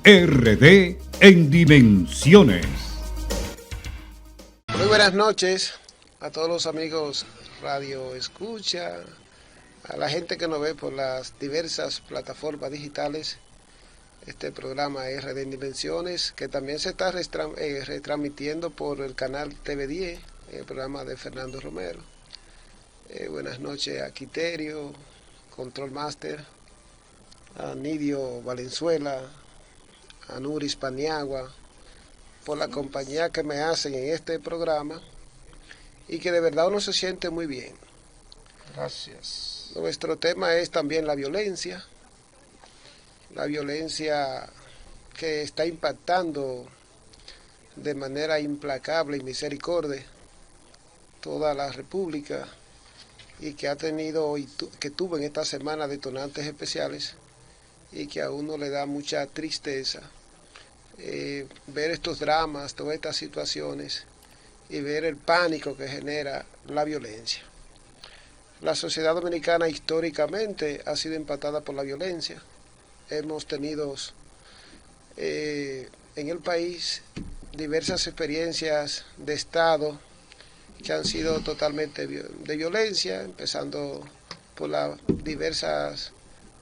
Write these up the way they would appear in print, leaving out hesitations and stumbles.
RD en Dimensiones. Muy buenas noches a todos los amigos Radio Escucha, a la gente que nos ve por las diversas plataformas digitales. Este programa es RD en Dimensiones, que también se está retransmitiendo por el canal TV10, el programa de Fernando Romero. Buenas noches a Quiterio, Control Master, a Nidio Valenzuela, a Nuris Paniagua, por la compañía que me hacen en este programa y que de verdad uno se siente muy bien. Gracias. Nuestro tema es también la violencia que está impactando de manera implacable y misericordia toda la República y que ha tenido que tuvo en esta semana detonantes especiales y que a uno le da mucha tristeza ver estos dramas, todas estas situaciones y ver el pánico que genera la violencia. La sociedad dominicana históricamente ha sido empatada por la violencia. Hemos tenido en el país diversas experiencias de Estado que han sido totalmente de violencia, empezando por las diversas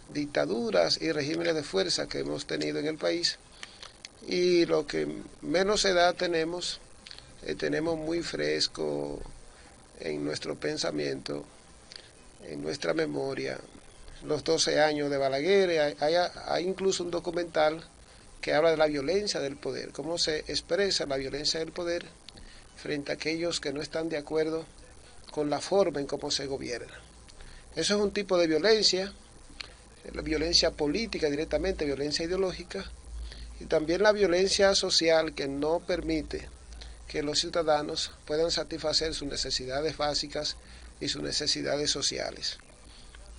dictaduras y regímenes de fuerza que hemos tenido en el país. Y lo que menos edad tenemos muy fresco en nuestro pensamiento, en nuestra memoria, los 12 años de Balaguer. Hay incluso un documental que habla de la violencia del poder, cómo se expresa la violencia del poder frente a aquellos que no están de acuerdo con la forma en cómo se gobierna. Eso es un tipo de violencia, la violencia política directamente, violencia ideológica, y también la violencia social que no permite que los ciudadanos puedan satisfacer sus necesidades básicas y sus necesidades sociales.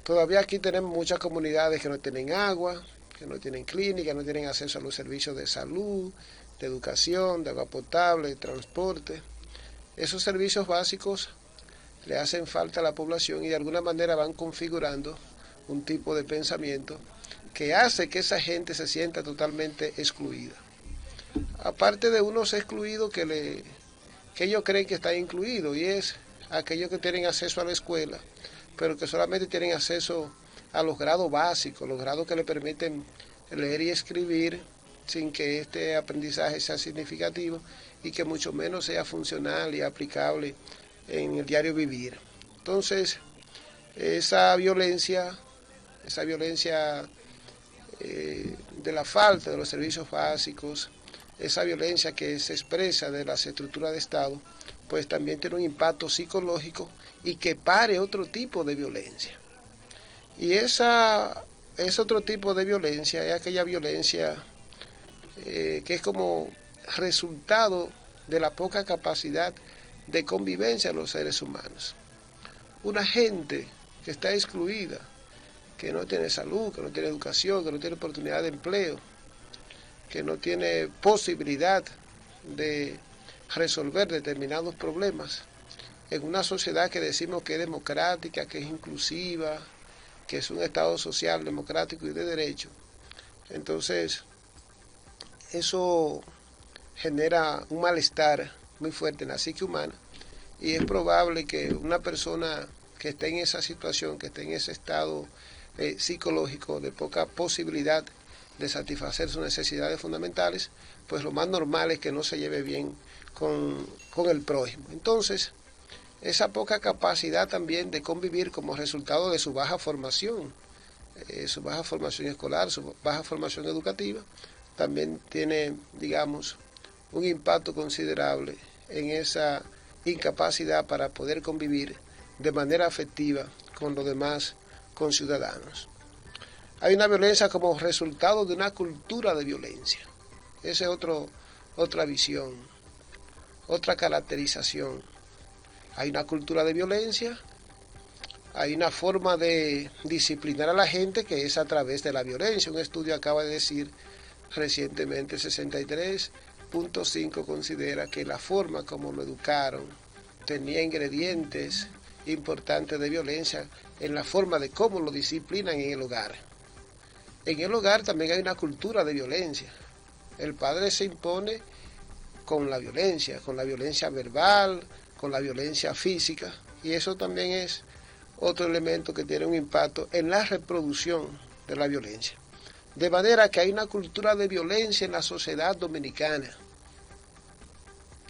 Todavía aquí tenemos muchas comunidades que no tienen agua, que no tienen clínica, no tienen acceso a los servicios de salud, de educación, de agua potable, de transporte. Esos servicios básicos le hacen falta a la población y de alguna manera van configurando un tipo de pensamiento que hace que esa gente se sienta totalmente excluida. Aparte de unos excluidos que ellos creen que están incluidos, y es aquellos que tienen acceso a la escuela, pero que solamente tienen acceso a los grados básicos, los grados que le permiten leer y escribir sin que este aprendizaje sea significativo y que mucho menos sea funcional y aplicable en el diario vivir. Entonces, esa violencia de la falta de los servicios básicos, esa violencia que se expresa de las estructuras de Estado, pues también tiene un impacto psicológico y que pare otro tipo de violencia. Y es otro tipo de violencia, es aquella violencia que es como resultado de la poca capacidad de convivencia de los seres humanos. Una gente que está excluida, que no tiene salud, que no tiene educación, que no tiene oportunidad de empleo, que no tiene posibilidad de resolver determinados problemas, en una sociedad que decimos que es democrática, que es inclusiva, que es un Estado social, democrático y de derecho. Entonces, eso genera un malestar muy fuerte en la psique humana y es probable que una persona que esté en esa situación, que esté en ese estado psicológico de poca posibilidad de satisfacer sus necesidades fundamentales, pues lo más normal es que no se lleve bien con el prójimo. Entonces, esa poca capacidad también de convivir como resultado de su baja formación escolar, su baja formación educativa, también tiene, digamos, un impacto considerable en esa incapacidad para poder convivir de manera afectiva con los demás conciudadanos. Hay una violencia como resultado de una cultura de violencia. Esa es otra visión, otra caracterización. Hay una cultura de violencia, hay una forma de disciplinar a la gente que es a través de la violencia. Un estudio acaba de decir recientemente, el 63.5 considera que la forma como lo educaron tenía ingredientes importantes de violencia en la forma de cómo lo disciplinan en el hogar. En el hogar también hay una cultura de violencia. El padre se impone con la violencia verbal, con la violencia física, y eso también es otro elemento que tiene un impacto en la reproducción de la violencia. De manera que hay una cultura de violencia en la sociedad dominicana,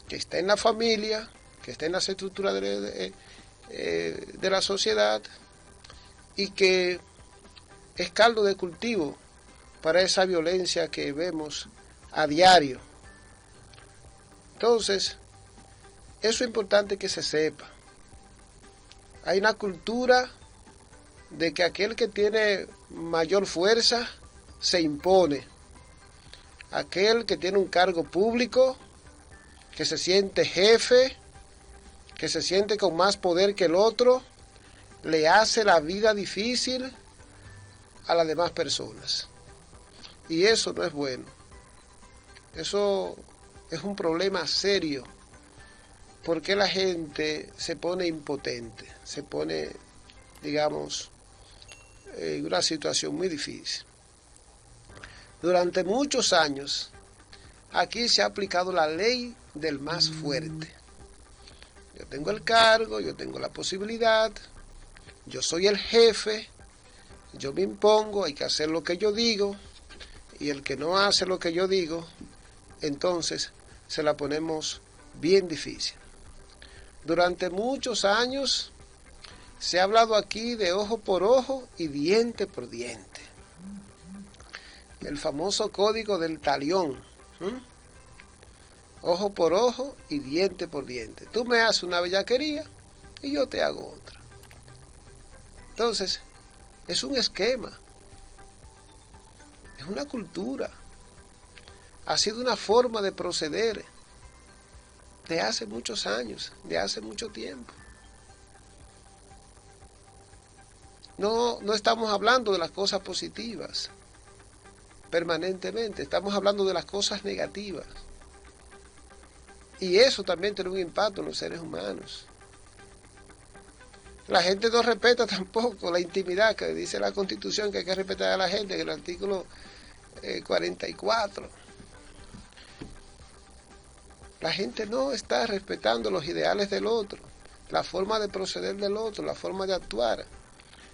que está en la familia, que está en las estructuras de la sociedad, y que es caldo de cultivo para esa violencia que vemos a diario. Entonces, eso es importante que se sepa. Hay una cultura de que aquel que tiene mayor fuerza se impone. Aquel que tiene un cargo público, que se siente jefe, que se siente con más poder que el otro, le hace la vida difícil a las demás personas. Y eso no es bueno. Eso es un problema serio, porque la gente se pone impotente, se pone, digamos, en una situación muy difícil. Durante muchos años, aquí se ha aplicado la ley del más fuerte. Yo tengo el cargo, yo tengo la posibilidad, yo soy el jefe, yo me impongo, hay que hacer lo que yo digo, y el que no hace lo que yo digo, entonces se la ponemos bien difícil. Durante muchos años se ha hablado aquí de ojo por ojo y diente por diente. El famoso código del talión. Ojo por ojo y diente por diente. Tú me haces una bellaquería y yo te hago otra. Entonces, es un esquema. Es una cultura. Ha sido una forma de proceder de hace muchos años, de hace mucho tiempo. No estamos hablando de las cosas positivas permanentemente, estamos hablando de las cosas negativas. Y eso también tiene un impacto en los seres humanos. La gente no respeta tampoco la intimidad que dice la Constitución, que hay que respetar a la gente, en el artículo 44. La gente no está respetando los ideales del otro, la forma de proceder del otro, la forma de actuar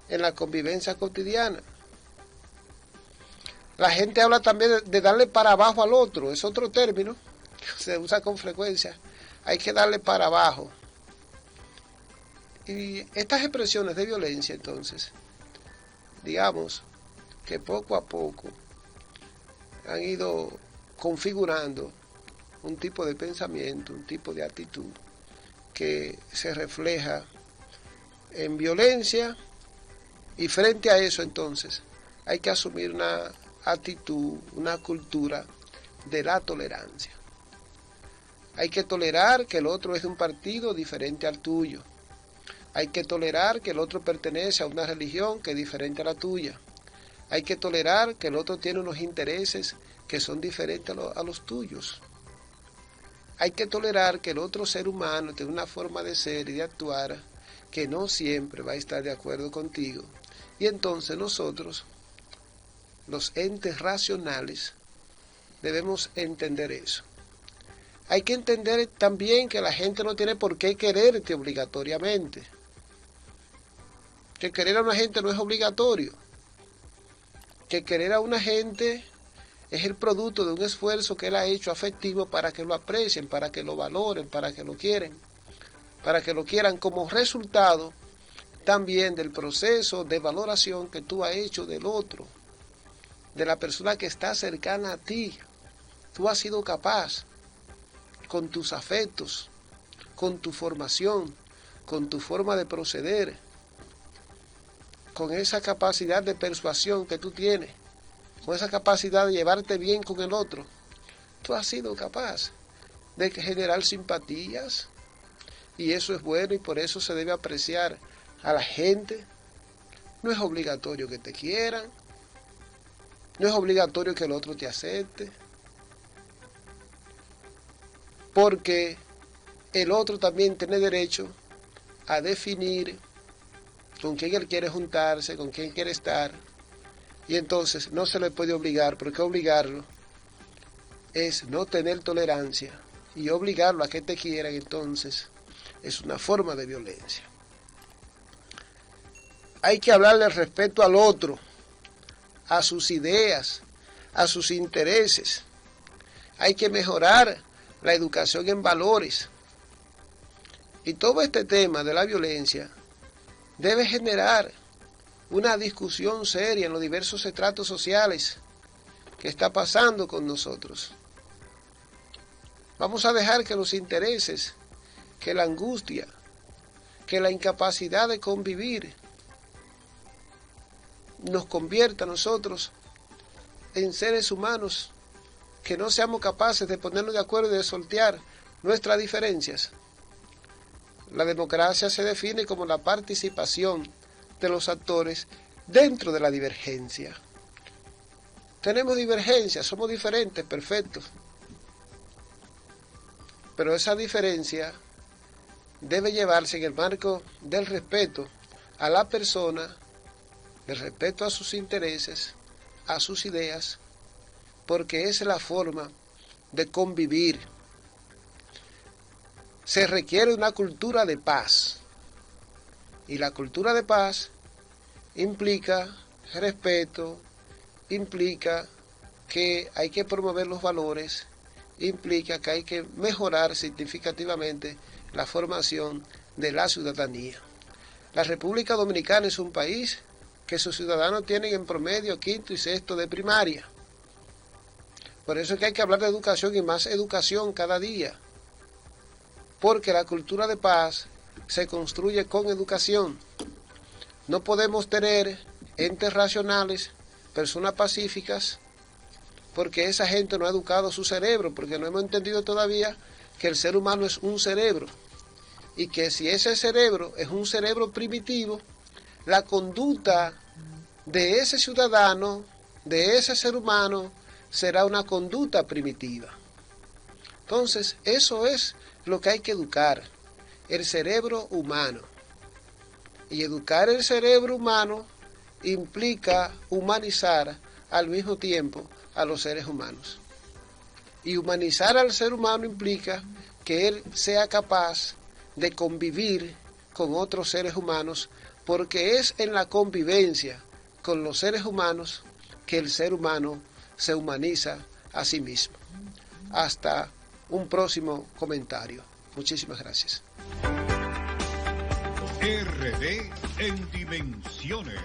en la convivencia cotidiana. La gente habla también de darle para abajo al otro, es otro término que se usa con frecuencia. Hay que darle para abajo. Y estas expresiones de violencia, entonces, digamos que poco a poco han ido configurando un tipo de pensamiento, un tipo de actitud que se refleja en violencia, y frente a eso entonces hay que asumir una actitud, una cultura de la tolerancia. Hay que tolerar que el otro es de un partido diferente al tuyo. Hay que tolerar que el otro pertenece a una religión que es diferente a la tuya. Hay que tolerar que el otro tiene unos intereses que son diferentes a los tuyos. Hay que tolerar que el otro ser humano tiene una forma de ser y de actuar que no siempre va a estar de acuerdo contigo. Y entonces nosotros, los entes racionales, debemos entender eso. Hay que entender también que la gente no tiene por qué quererte obligatoriamente. Que querer a una gente no es obligatorio. Que querer a una gente es el producto de un esfuerzo que él ha hecho afectivo para que lo aprecien, para que lo valoren, para que lo quieran, como resultado también del proceso de valoración que tú has hecho del otro, de la persona que está cercana a ti. Tú has sido capaz, con tus afectos, con tu formación, con tu forma de proceder, con esa capacidad de persuasión que tú tienes, con esa capacidad de llevarte bien con el otro, tú has sido capaz de generar simpatías, y eso es bueno, y por eso se debe apreciar a la gente. No es obligatorio que te quieran, no es obligatorio que el otro te acepte, porque el otro también tiene derecho a definir con quién él quiere juntarse, con quién quiere estar, y entonces no se le puede obligar, porque obligarlo es no tener tolerancia y obligarlo a que te quieran, entonces es una forma de violencia. Hay que hablarle al respeto al otro, a sus ideas, a sus intereses. Hay que mejorar la educación en valores. Y todo este tema de la violencia debe generar una discusión seria en los diversos estratos sociales que está pasando con nosotros. Vamos a dejar que los intereses, que la angustia, que la incapacidad de convivir nos convierta a nosotros en seres humanos que no seamos capaces de ponernos de acuerdo y de sortear nuestras diferencias. La democracia se define como la participación de los actores dentro de la divergencia. Tenemos divergencias, somos diferentes, perfectos. Pero esa diferencia debe llevarse en el marco del respeto a la persona, del respeto a sus intereses, a sus ideas, porque esa es la forma de convivir. Se requiere una cultura de paz, y la cultura de paz implica respeto, implica que hay que promover los valores, implica que hay que mejorar significativamente la formación de la ciudadanía. La República Dominicana es un país que sus ciudadanos tienen en promedio 5º y 6º de primaria. Por eso es que hay que hablar de educación y más educación cada día, porque la cultura de paz se construye con educación. No podemos tener entes racionales, personas pacíficas, porque esa gente no ha educado su cerebro, porque no hemos entendido todavía que el ser humano es un cerebro, y que si ese cerebro es un cerebro primitivo, la conducta de ese ciudadano, de ese ser humano, será una conducta primitiva. Entonces, eso es lo que hay que educar, el cerebro humano. Y educar el cerebro humano implica humanizar al mismo tiempo a los seres humanos. Y humanizar al ser humano implica que él sea capaz de convivir con otros seres humanos, porque es en la convivencia con los seres humanos que el ser humano se humaniza a sí mismo. Hasta un próximo comentario. Muchísimas gracias. RD en Dimensiones.